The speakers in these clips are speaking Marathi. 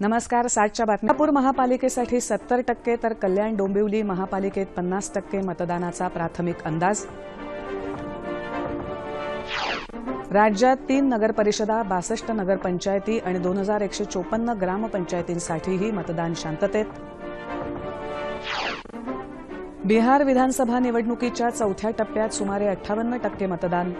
नमस्कार. 60च्या बातम्या. कोल्हापूर महापालिकेसाठी 70% तर कल्याण डोंबिवली महापालिकेत 50% मतदानाचा प्राथमिक अंदाज. राज्यात 3 नगरपरिषदा, 62 नगरपंचायती आणि 2154 ग्रामपंचायतींसाठीही मतदान शांततेत. बिहार विधानसभा निवडणुकीच्या 4थ्या टप्प्यात सुमारे 58% मतदान.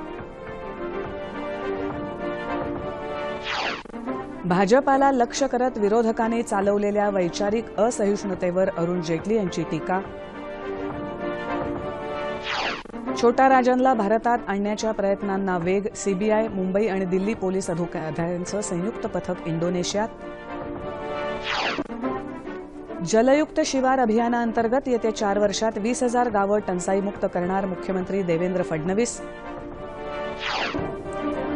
भाजपाला लक्ष्य करत विरोधकांनी चालवलेल्या वैचारिक असहिष्णुतेवर अरुण जेटली यांची टीका. छोटा राजनला भारतात आणण्याच्या प्रयत्नांना वेग. सीबीआय, मुंबई आणि दिल्ली पोलीस अधिकाऱ्यांचं संयुक्त पथक इंडोनेशियात. जलयुक्त शिवार अभियानाअंतर्गत येत्या 4 वर्षात 20,000 गावं टंचाईमुक्त करणार मुख्यमंत्री देवेंद्र फडणवीस.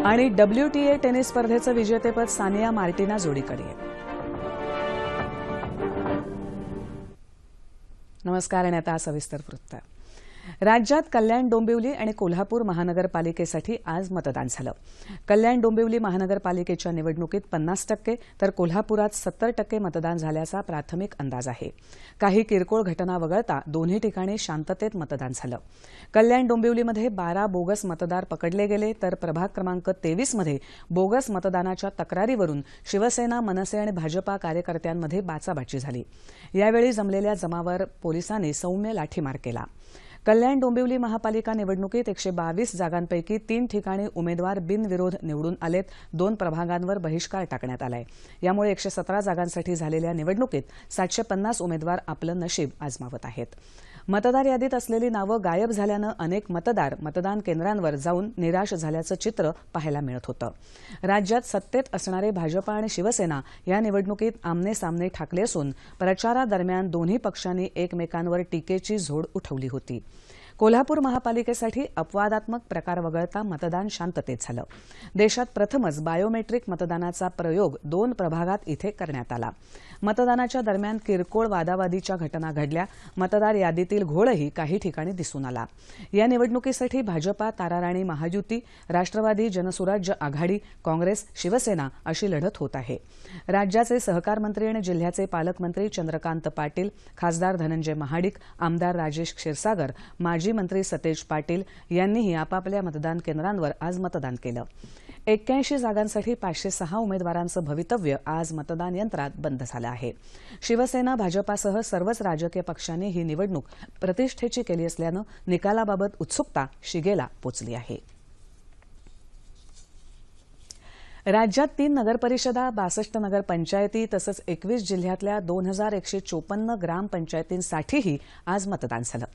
आणि WTA टेनिस स्पर्धेचं विजेतेपद सानिया मार्टिना जोडीकडे. नमस्कार. आणि आता सविस्तर वृत्त. राज्यात कल्याण डोंबिवली आणि कोल्हापूर महानगरपालिकेसाठी आज मतदान झालं. कल्याण डोंबिवली महानगरपालिकेच्या निवडणुकीत 50% तर कोल्हापुरात 70% मतदान झाल्याचा प्राथमिक अंदाज आहे. काही किरकोळ घटना वगळता दोन्ही ठिकाणी शांततेत मतदान झालं. कल्याण डोंबिवलीमध्ये 12 बोगस मतदार पकडले गेले तर प्रभाग क्रमांक 23 मध्ये बोगस मतदानाच्या तक्रारीवरून शिवसेना, मनसे आणि भाजपा कार्यकर्त्यांमध्ये बाचाबाची झाली. यावेळी जमलेल्या जमावावर पोलिसांनी सौम्य लाठीमार केला. कल्याण डोंबिवली महापालिका निवडणुकीत 122 जागांपैकी 3 ठिकाणी उमेदवार बिनविरोध निवडून आलेत. 2 प्रभागांवर बहिष्कार टाकण्यात आलाय. यामुळे 117 जागांसाठी झालेल्या निवडणुकीत 750 उमेदवार आपलं नशीब आजमावत आहेत. मतदार यादीत असलेली नावं गायब झाल्यानं अनेक मतदार मतदान केंद्रांवर जाऊन निराश झाल्याचं चित्र पाहायला मिळत होतं. राज्यात सत्तेत असणारे भाजपा आणि शिवसेना या निवडणुकीत आमनेसामने ठाकले असून प्रचारादरम्यान दोन्ही पक्षांनी एकमेकांवर टीकेची झोड उठवली होती. कोल्हापूर महापालिकेसाठी अपवादात्मक प्रकार वगळता मतदान शांततेत झालं. देशात प्रथमच बायोमेट्रिक मतदानाचा प्रयोग 2 प्रभागात इथे करण्यात आला. मतदानाच्या दरम्यान किरकोळ वादावादीच्या घटना घडल्या. मतदार यादीतील घोळही काही ठिकाणी दिसून आला. या निवडणुकीसाठी भाजपा, ताराराणी महायुती, राष्ट्रवादी जनसुराज्य आघाडी, काँग्रेस, शिवसेना अशी लढत होत आहे. राज्याचे सहकार मंत्री आणि जिल्ह्याचे पालकमंत्री चंद्रकांत पाटील, खासदार धनंजय महाडिक, आमदार राजेश क्षीरसागर, माजी मंत्री सतेज पाटील यांनीही आपापल्या मतदान केंद्रांवर आज मतदान केलं. 81 जागांसाठी 506 उमेदवारांचं भवितव्य आज मतदान यंत्रात बंद झालं आहे. शिवसेना, भाजपासह सर्वच राजकीय पक्षांनी ही निवडणूक प्रतिष्ठेची केली असल्यानं निकालाबाबत उत्सुकता शिगेला पोचली आहे. राज्यात 3 नगरपरिषदा, 62 नगरपंचायती तसंच 21 जिल्ह्यातल्या 2154 ग्रामपंचायतींसाठीही आज मतदान झालं.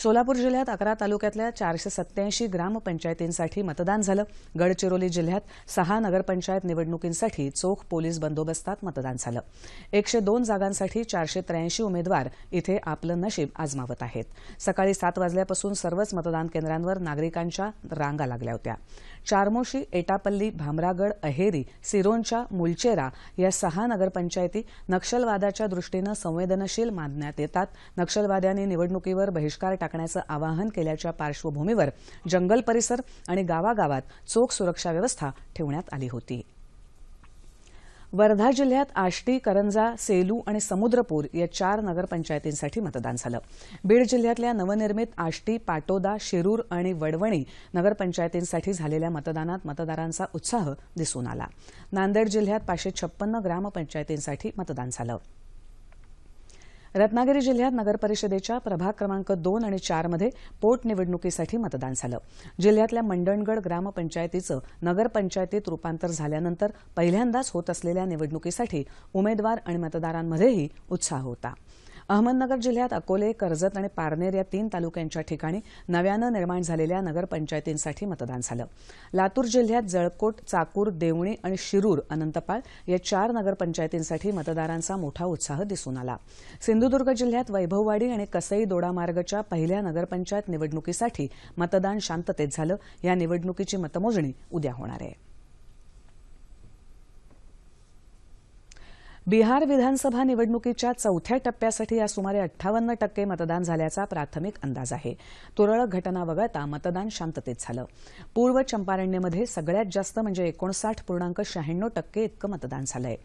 सोलापूर जिल्ह्यात 11 तालुक्यातल्या 487 ग्रामपंचायतींसाठी मतदान झालं. गडचिरोली जिल्ह्यात 6 नगरपंचायत निवडणुकींसाठी चोख पोलीस बंदोबस्तात मतदान झालं. 102 जागांसाठी 483 उमेदवार इथे आपलं नशीब आजमावत आहेत. सकाळी 7 वाजल्यापासून सर्वच मतदान केंद्रांवर नागरिकांच्या रांगा लागल्या होत्या. चारमोशी, एटापल्ली, भामरागड, अहेरी, सिरोंचा, मुलचेरा या 6 नगरपंचायती नक्षलवादाच्या दृष्टीनं संवेदनशील मानण्यात येतात. नक्षलवाद्यांनी निवडणुकीवर बहिष्कार टाकण्याचं आवाहन केल्याच्या पार्श्वभूमीवर जंगल परिसर आणि गावागावात चोख सुरक्षा व्यवस्था ठेवण्यात आली होती. वर्धा जिल्ह्यात आष्टी, करंजा, सेलू आणि समुद्रपूर या 4 नगरपंचायतींसाठी मतदान झालं. बीड जिल्ह्यातल्या नवनिर्मित आष्टी, पाटोदा, शिरूर आणि वडवणी नगरपंचायतींसाठी झालेल्या मतदानात मतदारांचा उत्साह दिसून आला. नांदेड जिल्ह्यात 556 ग्रामपंचायतींसाठी मतदान झालं. रत्नागिरी जिल्ह्यात नगरपरिषदेच्या प्रभाग क्रमांक 2 आणि 4 मध्ये पोटनिवडणुकीसाठी मतदान झालं. जिल्ह्यातल्या मंडणगड ग्रामपंचायतीचं नगरपंचायतीत रूपांतर झाल्यानंतर पहिल्यांदाच होत असलेल्या निवडणुकीसाठी उमेदवार आणि मतदारांमध्येही उत्साह होता. अहमदनगर जिल्ह्यात अकोले, कर्जत आणि पारनेर या 3 तालुक्यांच्या ठिकाणी नव्यानं निर्माण झालेल्या नगरपंचायतींसाठी मतदान झालं. लातूर जिल्ह्यात जळकोट, चाकूर, देवणी आणि शिरूर, अनंतपाळ या 4 नगरपंचायतींसाठी मतदारांचा मोठा उत्साह दिसून आला. सिंधुदुर्ग जिल्ह्यात वैभववाडी आणि कसई दोडामार्गच्या पहिल्या नगरपंचायत निवडणुकीसाठी मतदान शांततेत झालं. या निवडणुकीची मतमोजणी उद्या होणार आहे. बिहार विधानसभा निवडणुकीच्या चौथ्या टप्प्यासाठी आज सुमारे 58% मतदान झाल्याचा प्राथमिक अंदाज आहे. तुरळक घटना वगळता मतदान शांततेत झालं. पूर्व चंपारण्यमध्ये सगळ्यात जास्त म्हणजे 59.96% इतकं मतदान झालंय.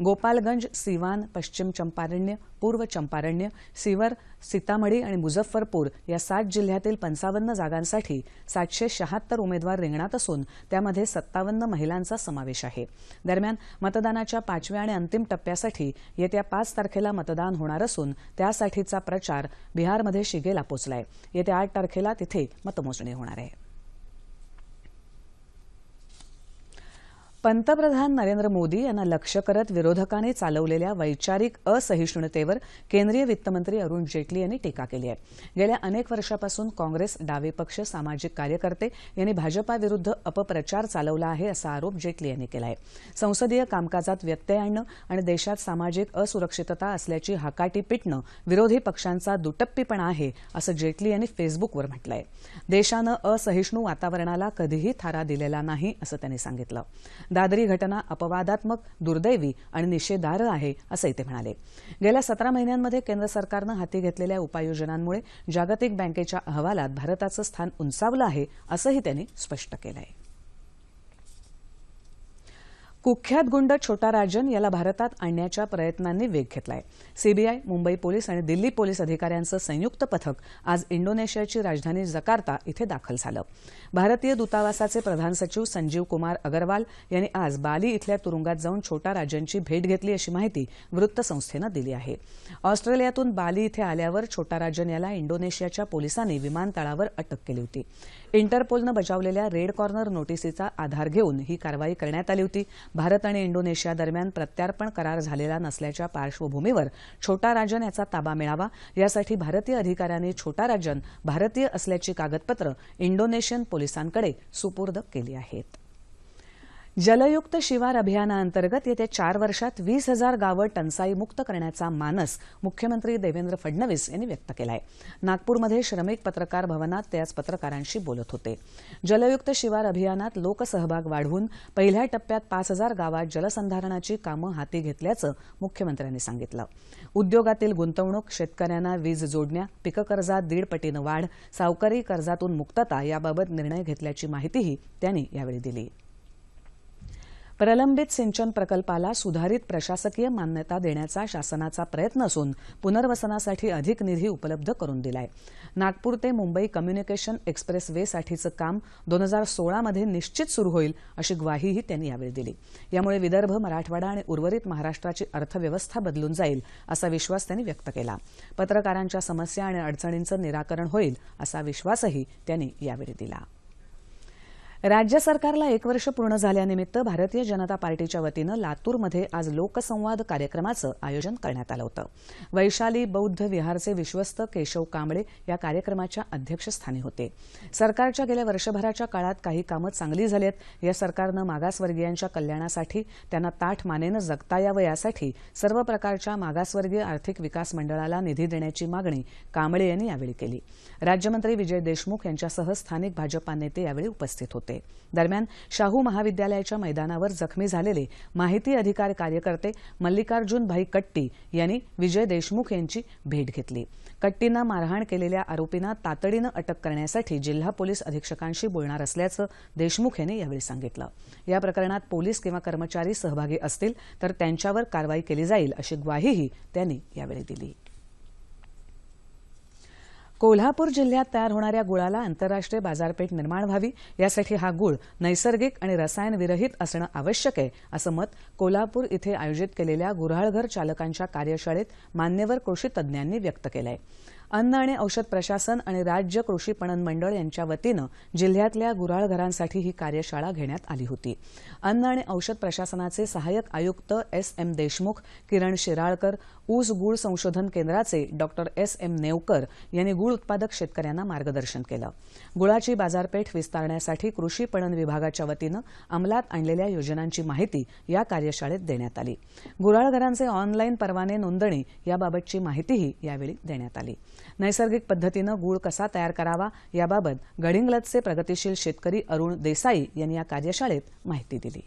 गोपालगंज, सिवान, पश्चिम चंपारण्य, पूर्व चंपारण्य, सीवर, सीतामढी आणि मुझफ्फरपूर या 7 जिल्ह्यातील 55 जागांसाठी 776 उमेदवार रिंगणात असून त्यामध्ये 57 महिलांचा समावेश आहे. दरम्यान मतदानाच्या 5व्या आणि अंतिम टप्प्यासाठी येत्या 5 तारखेला मतदान होणार असून त्यासाठीचा प्रचार बिहारमध्ये शिगेला पोचलाय. येत्या 8 तारखेला तिथे मतमोजणी होणार आहे. पंतप्रधान नरेंद्र मोदी यांना लक्ष्य करत विरोधकांनी चालवलेल्या वैचारिक असहिष्णुतेवर केंद्रीय वित्तमंत्री अरुण जेटली यांनी टीका केली आहे. गेल्या अनेक वर्षापासून काँग्रेस, डावे पक्ष, सामाजिक कार्यकर्ते यांनी भाजपाविरुद्ध अपप्रचार चालवला आहे असा आरोप जेटली यांनी केला आहे. संसदीय कामकाजात व्यत्यय आणणं आणि देशात सामाजिक असुरक्षितता असल्याची हाकाटी पिटणं विरोधी पक्षांचा दुटप्पीपणा आहे असं जेटली यांनी फेसबुकवर म्हटलं आहे. देशानं असहिष्णू वातावरणाला कधीही थारा दिलेला नाही असं त्यांनी सांगितलं. दादरी घटना अपवादात्मक, दुर्दैवी आणि निषेधार्ह आहे असंही ते म्हणाले. गेल्या 17 महिन्यांमध्ये केंद्र सरकारनं हाती घेतलेल्या उपाययोजनांमुळे जागतिक बँकेच्या अहवालात भारताचं स्थान उंचावलं आहे असंही त्यांनी स्पष्ट केलं आहे. कुख्यात गुंड छोटा राजन याला भारतात आणण्याच्या प्रयत्नांनी वेग घेतलाय. सीबीआय, मुंबई पोलीस आणि दिल्ली पोलीस अधिकाऱ्यांचं संयुक्त पथक आज इंडोनेशियाची राजधानी जकार्ता इथे दाखल झालं. भारतीय दूतावासाचे प्रधान सचिव संजीव कुमार अगरवाल यांनी आज बाली इथल्या तुरुंगात जाऊन छोटा राजनची भेट घेतली अशी माहिती वृत्तसंस्थेनं दिली आहे. ऑस्ट्रेलियातून बाली इथे आल्यावर छोटा राजन याला इंडोनेशियाच्या पोलिसांनी विमानतळावर अटक केली होती. इंटरपोलनं बजावलेल्या रेड कॉर्नर नोटिसीचा आधार घेऊन ही कारवाई करण्यात आली होती. भारत आणि इंडोनेशिया दरम्यान प्रत्यार्पण करार झालेला नसल्याच्या पार्श्वभूमीवर छोटा राजन याचा ताबा मिळावा यासाठी भारतीय अधिकाऱ्यांनी छोटा राजन भारतीय असल्याची कागदपत्र इंडोनेशियन पोलिसांकडे सुपूर्द केली आहेत. जलयुक्त शिवार अभियानाअंतर्गत येत्या 4 वर्षात 20,000 गावं टंचाईमुक्त करण्याचा मानस मुख्यमंत्री देवेंद्र फडणवीस यांनी व्यक्त केला आहे. नागपूरमध्ये श्रमिक पत्रकार भवनात ते आज पत्रकारांशी बोलत होते. जलयुक्त शिवार अभियानात लोकसहभाग वाढवून पहिल्या टप्प्यात 5,000 गावात जलसंधारणाची कामं हाती घेतल्याचं मुख्यमंत्र्यांनी सांगितलं. उद्योगातील गुंतवणूक, शेतकऱ्यांना वीज जोडण्या, पीक कर्जात 1.5 पटीनं वाढ, सावकारी कर्जातून मुक्तता याबाबत निर्णय घेतल्याची माहितीही त्यांनी यावेळी दिली. प्रलंबित सिंचन प्रकल्पाला सुधारित प्रशासकीय मान्यता देण्याचा शासनाचा प्रयत्न असून पुनर्वसनासाठी अधिक निधी उपलब्ध करून दिलाय. नागपूर ते मुंबई कम्युनिकेशन एक्सप्रेस वेसाठीचं काम 2016 मध्ये निश्चित सुरू होईल अशी ग्वाहीही त्यांनी यावेळी दिली. यामुळे विदर्भ, मराठवाडा आणि उर्वरित महाराष्ट्राची अर्थव्यवस्था बदलून जाईल असा विश्वास त्यांनी व्यक्त केला. पत्रकारांच्या समस्या आणि अडचणींचं निराकरण होईल असा विश्वासही त्यांनी यावेळी दिला. राज्य सरकारला 1 वर्ष पूर्ण झाल्यानिमित्त भारतीय जनता पार्टीच्या वतीनं लातूरमध्ये आज लोकसंवाद कार्यक्रमाचं आयोजन करण्यात आलं होतं. वैशाली बौद्ध विहारचे विश्वस्त केशव कांबळे या कार्यक्रमाच्या अध्यक्षस्थानी होते. सरकारच्या गेल्या वर्षभराच्या काळात काही कामं चांगली झाली आहेत. या सरकारनं मागासवर्गीयांच्या कल्याणासाठी, त्यांना ताठ मानेनं जगता यावं यासाठी सर्व प्रकारच्या मागासवर्गीय आर्थिक विकास मंडळाला निधी देण्याची मागणी कांबळे यांनी यावेळी केली. राज्यमंत्री विजय देशमुख यांच्यासह स्थानिक भाजपा नेते यावेळी उपस्थित होते. दरम्यान शाहू महाविद्यालयाच्या मैदानावर जखमी झालेले माहिती अधिकार कार्यकर्ते मल्लिकार्जुन भाई कट्टी यांनी विजय देशमुख यांची भेट घेतली. कट्टींना मारहाण केलेल्या आरोपींना तातडीनं अटक करण्यासाठी जिल्हा पोलीस अधीक्षकांशी बोलणार असल्याचं देशमुख यांनी यावेळी सांगितलं. या प्रकरणात पोलीस किंवा कर्मचारी सहभागी असतील तर त्यांच्यावर कारवाई केली जाईल अशी ग्वाहीही त्यांनी यावेळी दिली. कोल्हापूर जिल्ह्यात तयार होणाऱ्या गुळाला आंतरराष्ट्रीय बाजारपेठ निर्माण व्हावी यासाठी हा गुळ नैसर्गिक आणि रसायनविरहित असणं आवश्यक आहे असं मत कोल्हापूर इथे आयोजित केलेल्या गुऱ्हाळघर चालकांच्या कार्यशाळेत मान्यवर कृषी तज्ज्ञांनी व्यक्त केलं आहे. अन्न आणि औषध प्रशासन आणि राज्य कृषी पणन मंडळ यांच्या वतीनं जिल्ह्यातल्या गुऱ्हाळघरांसाठी ही कार्यशाळा घेण्यात आली होती. अन्न आणि औषध प्रशासनाचे सहाय्यक आयुक्त S.M. देशमुख, किरण शिराळकर, ऊस गुळ संशोधन केंद्राचे डॉक्टर S.M. नेवकर यांनी गुळ उत्पादक शेतकऱ्यांना मार्गदर्शन केलं. गुळाची बाजारपेठ विस्तारण्यासाठी कृषी पणन विभागाच्या वतीनं अंमलात आणलेल्या योजनांची माहिती या कार्यशाळेत देण्यात आली. गुऱ्हाळघरांचे ऑनलाईन परवाने नोंदणी याबाबतची माहितीही यावेळी देण्यात आली. नैसर्गिक पद्धतीनं गूळ कसा तयार करावा याबाबत गडिंग्लजचे प्रगतिशील शेतकरी अरुण देसाई यांनी या कार्यशाळेत माहिती दिली.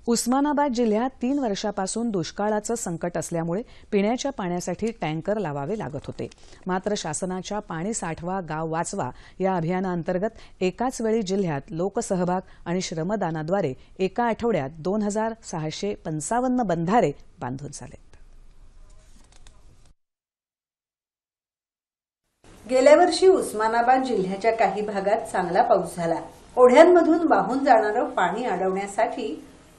उस्मानाबाद जिल्ह्यात 3 वर्षापासून दुष्काळाचं संकट असल्यामुळे पिण्याच्या पाण्यासाठी टँकर लावावे लागत होते. मात्र शासनाच्या पाणी साठवा गाव वाचवा या अभियानाअंतर्गत एकाच वेळी जिल्ह्यात लोकसहभाग आणि श्रमदानाद्वारे एका आठवड्यात 2655 बंधारे बांधून झाले. गेल्या वर्षी उस्मानाबाद जिल्ह्याच्या काही भागात चांगला पाऊस झाला. ओढ्यांमधून वाहून जाणारं पाणी अडवण्यासाठी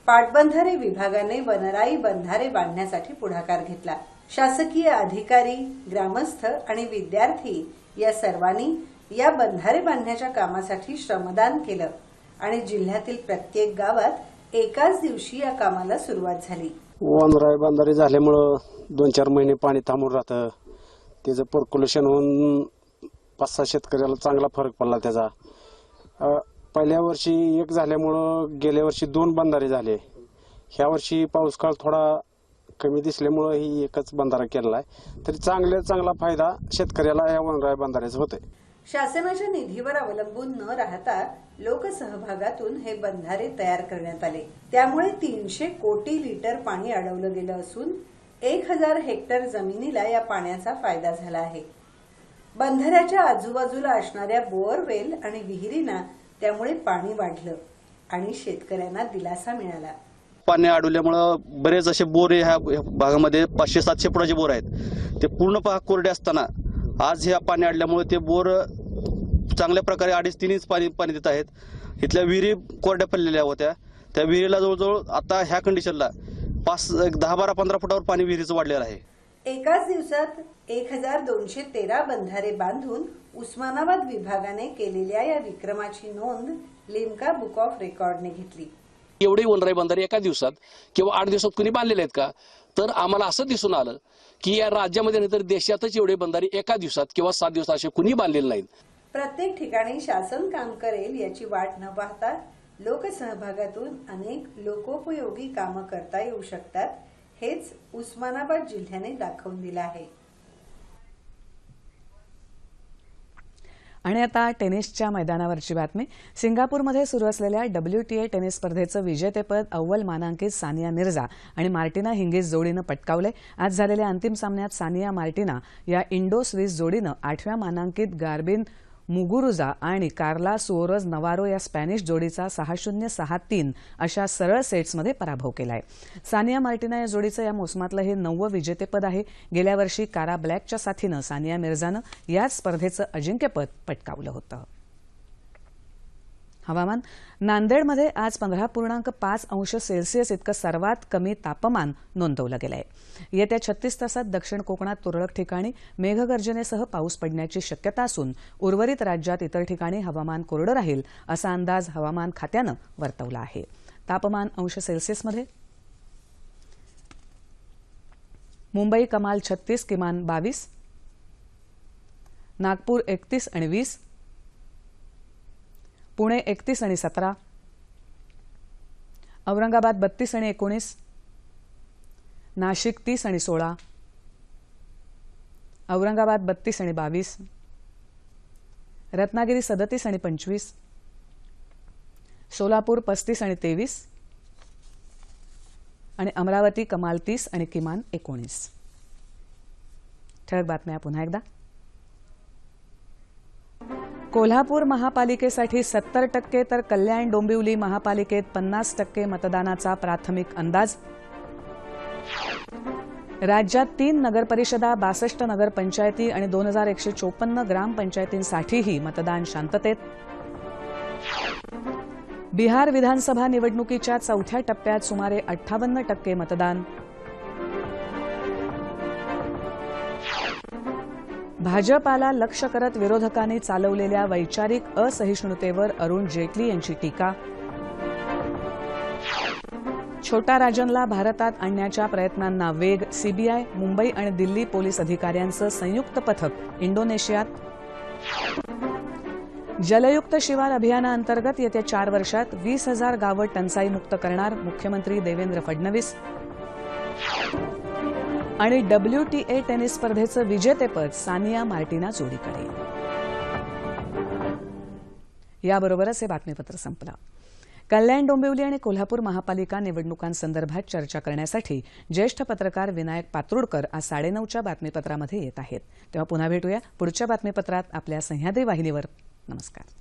पाटबंधारे विभागाने वनराई बंधारे बांधण्यासाठी पुढाकार घेतला. शासकीय अधिकारी, ग्रामस्थ आणि विद्यार्थी या सर्वांनी या बंधारे बांधण्याच्या कामासाठी श्रमदान केलं आणि जिल्ह्यातील प्रत्येक गावात एकाच दिवशी या कामाला सुरुवात झाली. वनराई बंधारे झाल्यामुळं 2-4 महिने पाणी थांबून राहतं. त्याचं पर्क्युलेशन होऊन 5-6 शेतकऱ्याला चांगला फरक पडला त्याचा. पहिल्या वर्षी एक झाल्यामुळं गेल्या वर्षी 2 बंधारे झाले. ह्या वर्षी पाऊस काळ थोडा कमी दिसल्यामुळं ही एकच बंधारा केलेला आहे. तरी चांगला फायदा शेतकऱ्याला या वनराई बंधाऱ्याचा होतोय. शासनाच्या निधीवर अवलंबून न राहता लोकसहभागातून हे बंधारे तयार करण्यात आले. त्यामुळे 300 कोटी लिटर पाणी अडवलं गेलं असून 1000 हेक्टर जमिनीला या पाण्याचा फायदा झाला आहे. बंधाऱ्याच्या आजूबाजूला असणाऱ्या बोअरवेल आणि विहिरींना त्यामुळे पाणी वाढलं आणि शेतकऱ्यांना दिलासा मिळाला. पाणी अडवल्यामुळे बरेच असे बोर ह्या भागामध्ये 500-700 फुटाचे बोर आहेत. ते पूर्ण कोरडे असताना आज ह्या पाणी अडल्यामुळे ते बोर चांगल्या प्रकारे 2.5-3 इंच पाणी देत आहेत. इथल्या विहिरी कोरड्या पडलेल्या होत्या. त्या विहिरीला जवळजवळ आता ह्या कंडिशनला 10-12-15 फुटावर पाणी विहिरीचं वाढलेलं आहे. एकाच दिवसात 1213 बंधारे बांधून उस्मानाबाद विभागाने केलेल्या या विक्रमाची नोंद लिम्का बुक ऑफ रेकॉर्डने घेतली. एवढे वनराई बंधारे एका दिवसात किंवा 8 दिवसात कुणी बांधलेले आहेत का? तर आम्हाला असं दिसून आलं की या राज्यामध्ये नाही तर देशातच एवढे बंधारे एका दिवसात किंवा 7 दिवसात असे कुणी बांधलेले नाहीत. प्रत्येक ठिकाणी शासन काम करेल याची वाट न पाहता लोकसहभागातून अनेक लोकोपयोगी कामं करता येऊ शकतात, हेच उस्मानाबाद जिल्ह्याने दाखवून दिलं आहे. आणि आता टेनिसच्या मैदानावरची बातमी. सिंगापूरमध्ये सुरू असलेल्या WTA टेनिस स्पर्धेचं विजेतेपद अव्वल मानांकित सानिया मिर्झा आणि मार्टिना हिंगीस जोडीनं पटकावलंय. आज झालेल्या अंतिम सामन्यात सानिया मार्टिना या इंडो स्विस जोडीनं 8व्या मानांकित गार्बिन मुगुरुजा आणि कार्ला सुओरज नवारो या स्पॅनिश जोडीचा 6-0, 6-3 अशा सरळ सेट्समध्ये पराभव केलाय. सानिया मार्टिना या जोडीचं या मोसमातलं हे 9वं विजेतेपद आहे. गेल्या वर्षी कारा ब्लॅकच्या साथीनं सानिया मिर्झानं याच स्पर्धेचं अजिंक्यपद पटकावलं होतं. हवामान. नांदेडमध्ये आज 15.5 अंश सेल्सिअस इतकं सर्वात कमी तापमान नोंदवलं गेलंय. येत्या 36 तासात दक्षिण कोकणात तुरळक ठिकाणी मेघगर्जनेसह पाऊस पडण्याची शक्यता असून उर्वरित राज्यात इतर ठिकाणी हवामान कोरडं राहील असा अंदाज हवामान खात्यानं वर्तवला आहे. तापमान अंश सेल्सिअसमध्ये मुंबई कमाल 36, किमान 22, नागपूर 31 आणि 20, पुणे 31 आणि 17, औरंगाबाद 32 आणि 19, नाशिक 30 आणि 16, औरंगाबाद 32 आणि 22, रत्नागिरी 37 आणि 25, सोलापूर 35 आणि 23 आणि अमरावती कमाल 30 आणि किमान 19. ठळक बातम्या पुन्हा एकदा. कोल्हापूर महापालिकेसाठी 70% तर कल्याण डोंबिवली महापालिकेत 50% मतदानाचा प्राथमिक अंदाज. राज्यात 3 नगरपरिषदा, 62 नगरपंचायती आणि 2154 ग्रामपंचायतींसाठीही मतदान शांततेत. बिहार विधानसभा निवडणुकीच्या 4थ्या टप्प्यात सुमारे 58% मतदान. भाजपाला लक्ष्य करत विरोधकांनी चालवलेल्या वैचारिक असहिष्णुतेवर अरुण जेटली यांची टीका. छोटा राजनला भारतात आणण्याच्या प्रयत्नांना वेग. सीबीआय, मुंबई आणि दिल्ली पोलीस अधिकाऱ्यांचं संयुक्त पथक इंडोनेशियात. जलयुक्त शिवार अभियानाअंतर्गत येत्या 4 वर्षात 20,000 गावं टंचाईमुक्त करणार मुख्यमंत्री देवेंद्र फडणवीस. आणि WTA टेनिस स्पर्धेचं विजेतेपद सानिया मार्टिना जोडीकडे. याबरोबरच हे बातमीपत्र संपलं. कल्याण डोंबिवली आणि कोल्हापूर महापालिका निवडणुकांसंदर्भात चर्चा करण्यासाठी ज्येष्ठ पत्रकार विनायक पात्रोडकर आज 9:30च्या बातमीपत्रामध्ये येत आहेत. तेव्हा पुन्हा भेटूया पुढच्या बातमीपत्रात आपल्या सह्याद्री वाहिनीवर. नमस्कार.